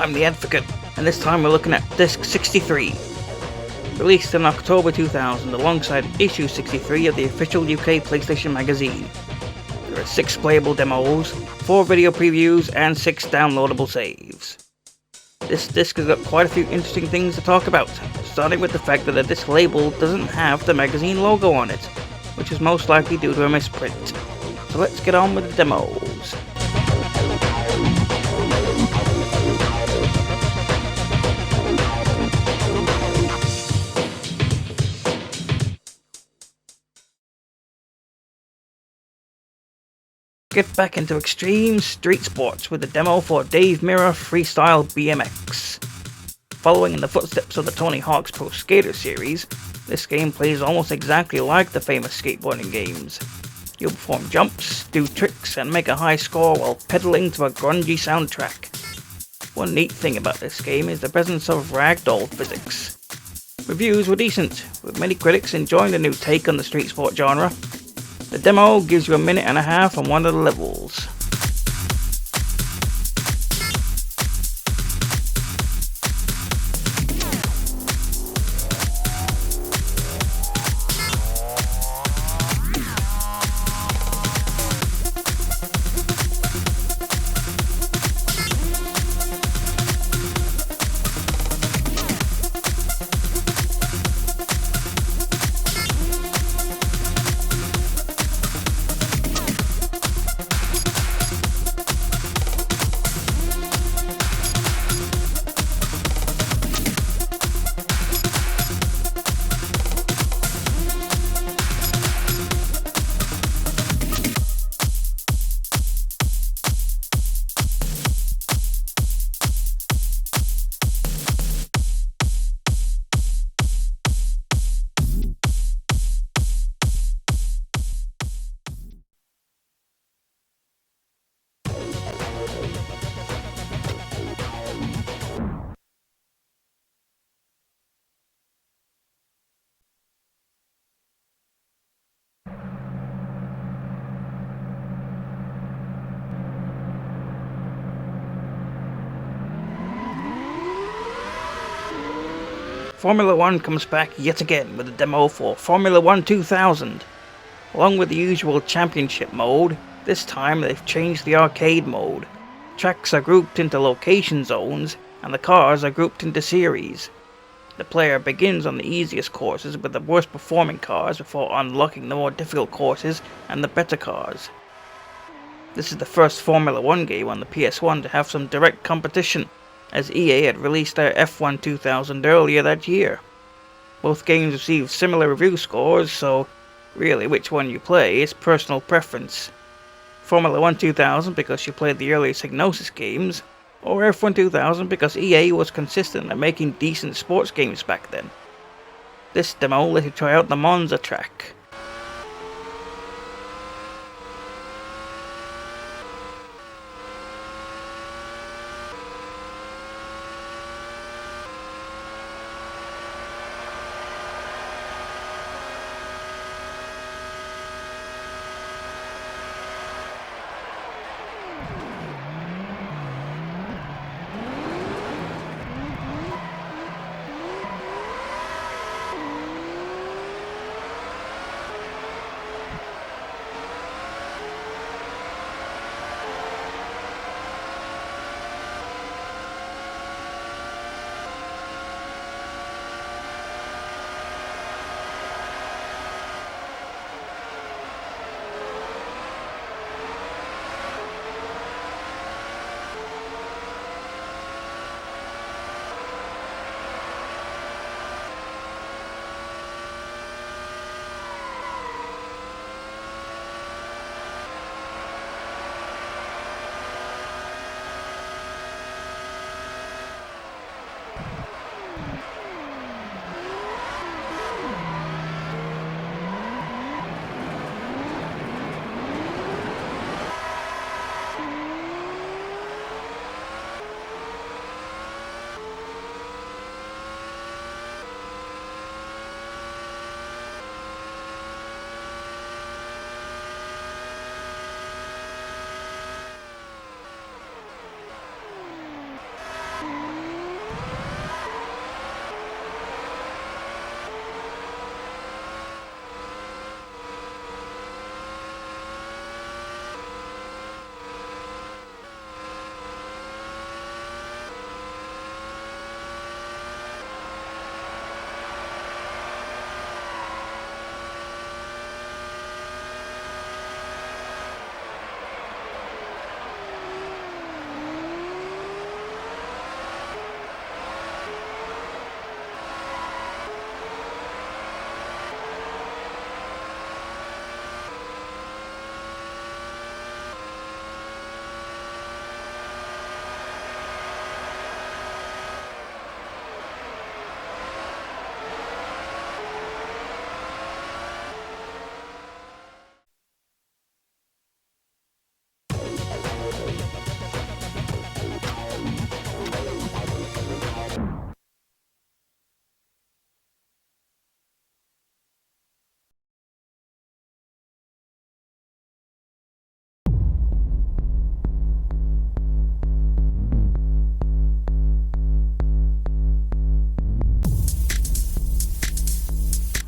I'm the Advocate, and this time we're looking at Disc 63. Released in October 2000 alongside issue 63 of the official UK PlayStation magazine. There are 6 playable demos, 4 video previews, and 6 downloadable saves. This disc has got quite a few interesting things to talk about, starting with the fact that the disc label doesn't have the magazine logo on it, which is most likely due to a misprint. So let's get on with the demos. Get back into extreme street sports with the demo for Dave Mirra Freestyle BMX. Following in the footsteps of the Tony Hawk's Pro Skater series, this game plays almost exactly like the famous skateboarding games. You'll perform jumps, do tricks, and make a high score while pedaling to a grungy soundtrack. One neat thing about this game is the presence of ragdoll physics. Reviews were decent, with many critics enjoying the new take on the street sport genre. The demo gives you a minute and a half on one of the levels. Formula 1 comes back yet again with a demo for Formula 1 2000. Along with the usual championship mode, this time they've changed the arcade mode. Tracks are grouped into location zones, and the cars are grouped into series. The player begins on the easiest courses with the worst performing cars before unlocking the more difficult courses and the better cars. This is the first Formula 1 game on the PS1 to have some direct competition, as EA had released their F1 2000 earlier that year. Both games received similar review scores, so really which one you play is personal preference. Formula 1 2000 because you played the earlier Psygnosis games, or F1 2000 because EA was consistent at making decent sports games back then. This demo let you try out the Monza track.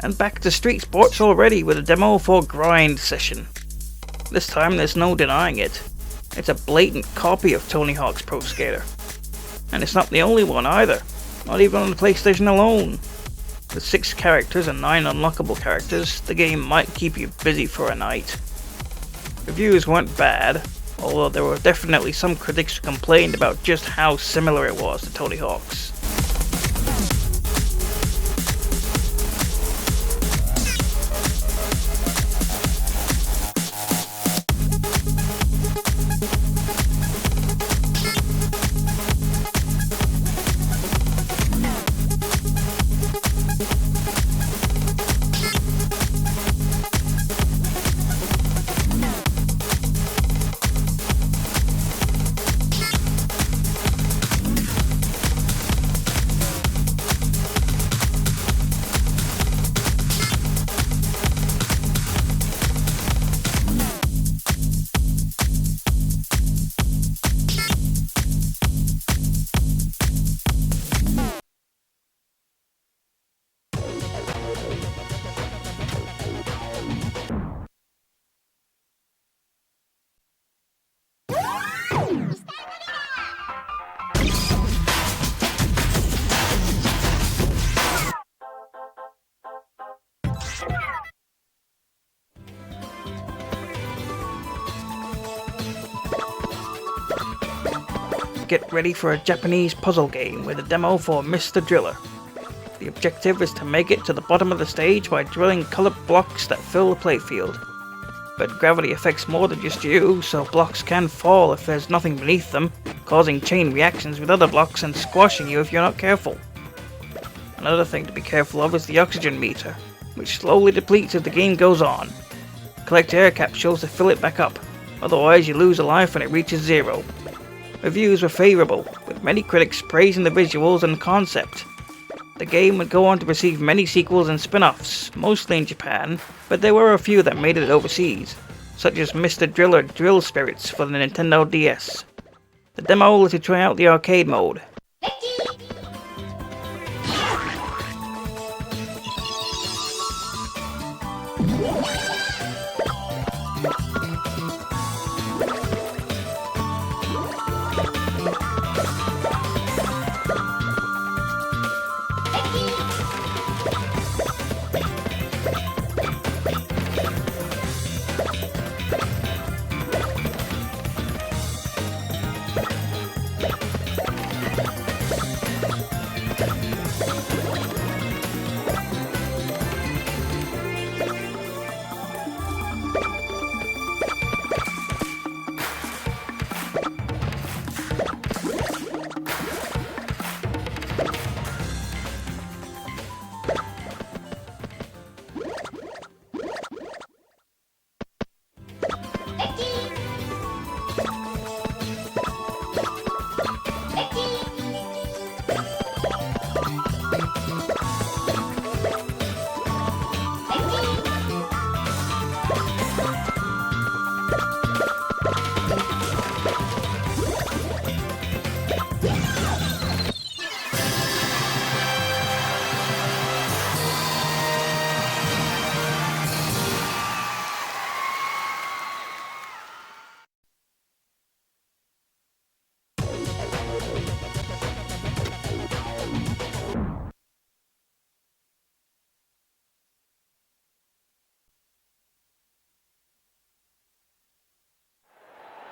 And back to street sports already with a demo for Grind Session. This time there's no denying it. It's a blatant copy of Tony Hawk's Pro Skater. And it's not the only one either, not even on the PlayStation alone. With 6 characters and 9 unlockable characters, the game might keep you busy for a night. Reviews weren't bad, although there were definitely some critics who complained about just how similar it was to Tony Hawk's. Get ready for a Japanese puzzle game with a demo for Mr. Driller. The objective is to make it to the bottom of the stage by drilling coloured blocks that fill the playfield. But gravity affects more than just you, so blocks can fall if there's nothing beneath them, causing chain reactions with other blocks and squashing you if you're not careful. Another thing to be careful of is the oxygen meter, which slowly depletes as the game goes on. Collect air capsules to fill it back up, otherwise you lose a life when it reaches 0. Reviews were favourable, with many critics praising the visuals and the concept. The game would go on to receive many sequels and spin-offs, mostly in Japan, but there were a few that made it overseas, such as Mr. Driller Drill Spirits for the Nintendo DS. The demo let you try out the arcade mode.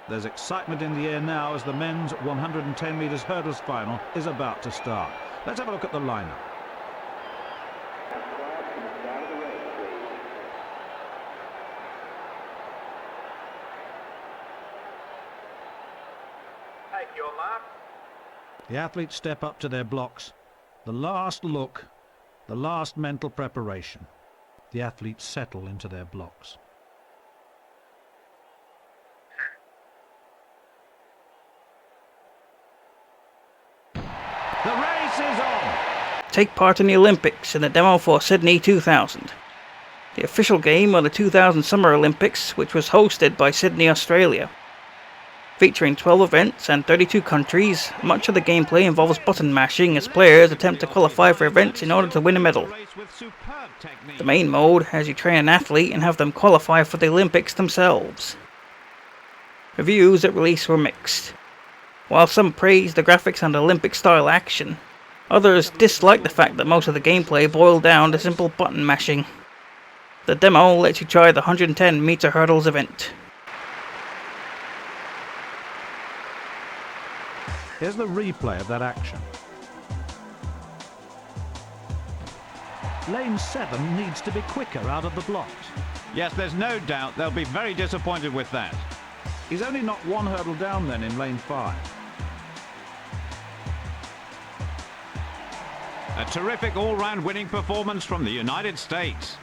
There's excitement in the air now as the men's 110 metres hurdles final is about to start. Let's have a look at the lineup. Take your mark. The athletes step up to their blocks. The last look, the last mental preparation. The athletes settle into their blocks. The race is on! Take part in the Olympics in the demo for Sydney 2000. The official game of the 2000 Summer Olympics, which was hosted by Sydney, Australia. Featuring 12 events and 32 countries, much of the gameplay involves button mashing as players attempt to qualify for events in order to win a medal. The main mode has you train an athlete and have them qualify for the Olympics themselves. Reviews at release were mixed. While some praised the graphics and Olympic-style action, others disliked the fact that most of the gameplay boiled down to simple button mashing. The demo lets you try the 110-meter hurdles event. Here's the replay of that action. Lane 7 needs to be quicker out of the blocks. Yes, there's no doubt they'll be very disappointed with that. He's only knocked one hurdle down then in lane 5. A terrific all-round winning performance from the United States.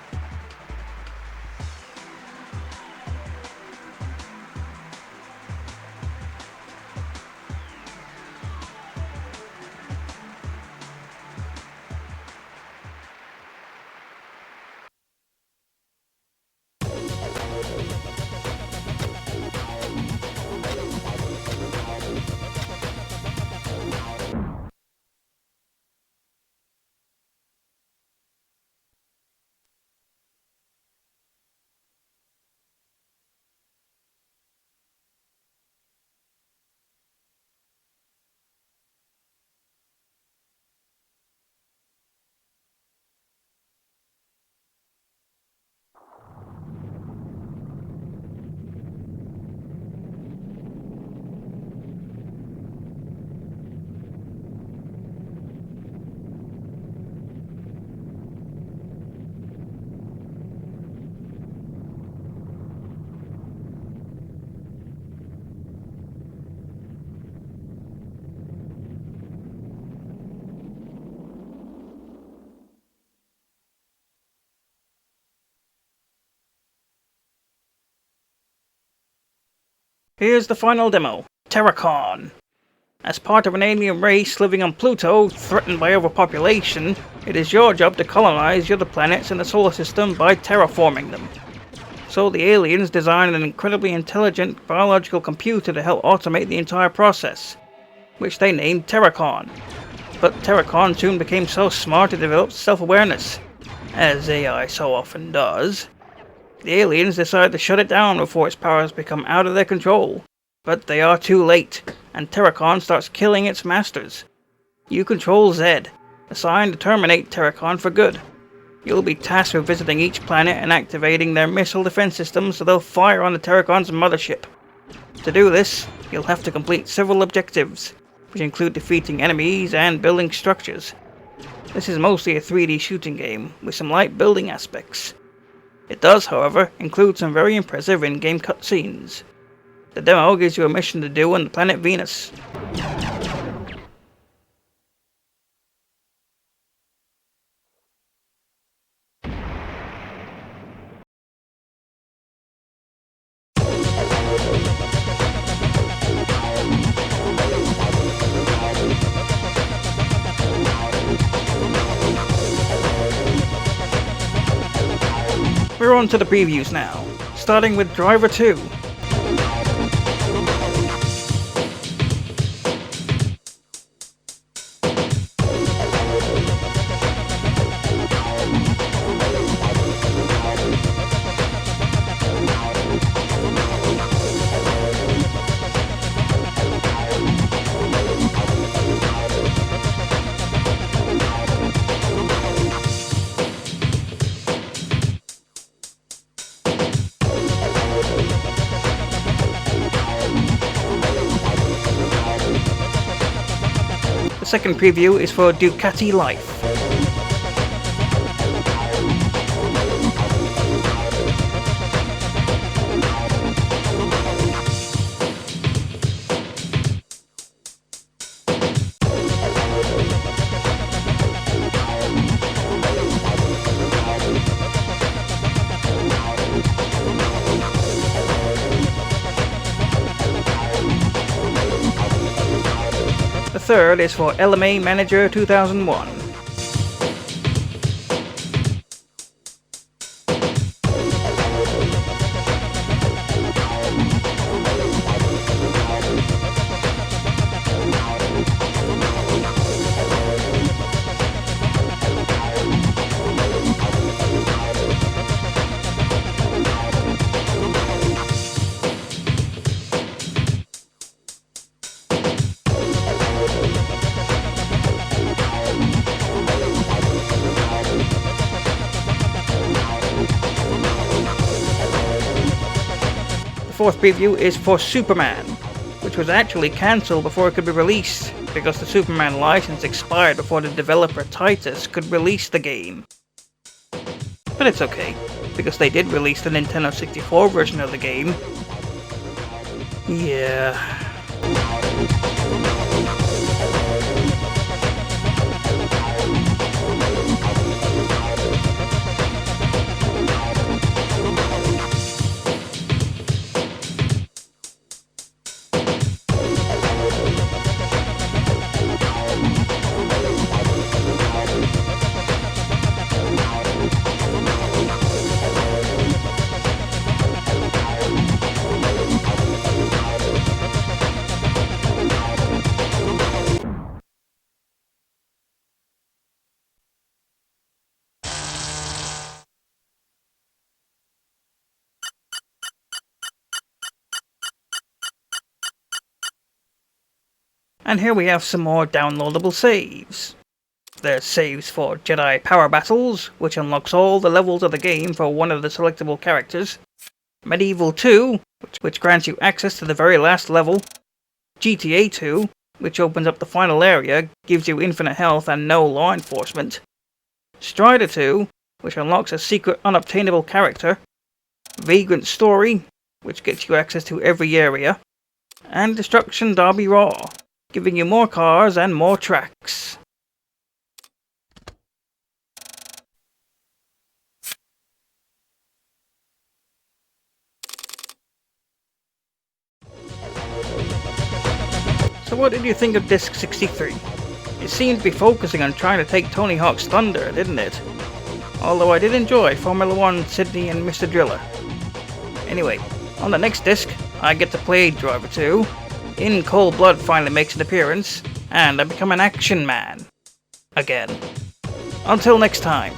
Here's the final demo, Terracon. As part of an alien race living on Pluto, threatened by overpopulation, it is your job to colonize the other planets in the solar system by terraforming them. So the aliens designed an incredibly intelligent biological computer to help automate the entire process, which they named Terracon. But Terracon soon became so smart it developed self-awareness, as AI so often does. The aliens decide to shut it down before its powers become out of their control. But they are too late, and Terracon starts killing its masters. You control Zed, assigned to terminate Terracon for good. You'll be tasked with visiting each planet and activating their missile defense systems so they'll fire on the Terracon's mothership. To do this, you'll have to complete several objectives, which include defeating enemies and building structures. This is mostly a 3D shooting game, with some light building aspects. It does, however, include some very impressive in-game cutscenes. The demo gives you a mission to do on the planet Venus. We're on to the previews now, starting with Driver 2. The second preview is for Ducati Life. The third is for LMA Manager 2001. fourth preview is for Superman, which was actually cancelled before it could be released, because the Superman license expired before the developer Titus could release the game. But it's okay, because they did release the Nintendo 64 version of the game. Yeah. And here we have some more downloadable saves. There's saves for Jedi Power Battles, which unlocks all the levels of the game for one of the selectable characters. Medieval 2, which grants you access to the very last level. GTA 2, which opens up the final area, gives you infinite health and no law enforcement. Strider 2, which unlocks a secret unobtainable character. Vagrant Story, which gets you access to every area. And Destruction Derby Raw, giving you more cars and more tracks. So what did you think of Disc 63? It seemed to be focusing on trying to take Tony Hawk's thunder, didn't it? Although I did enjoy Formula 1, Sydney and Mr. Driller. Anyway, on the next disc, I get to play Driver 2, In Cold Blood finally makes an appearance, and I become an action man. Again. Until next time.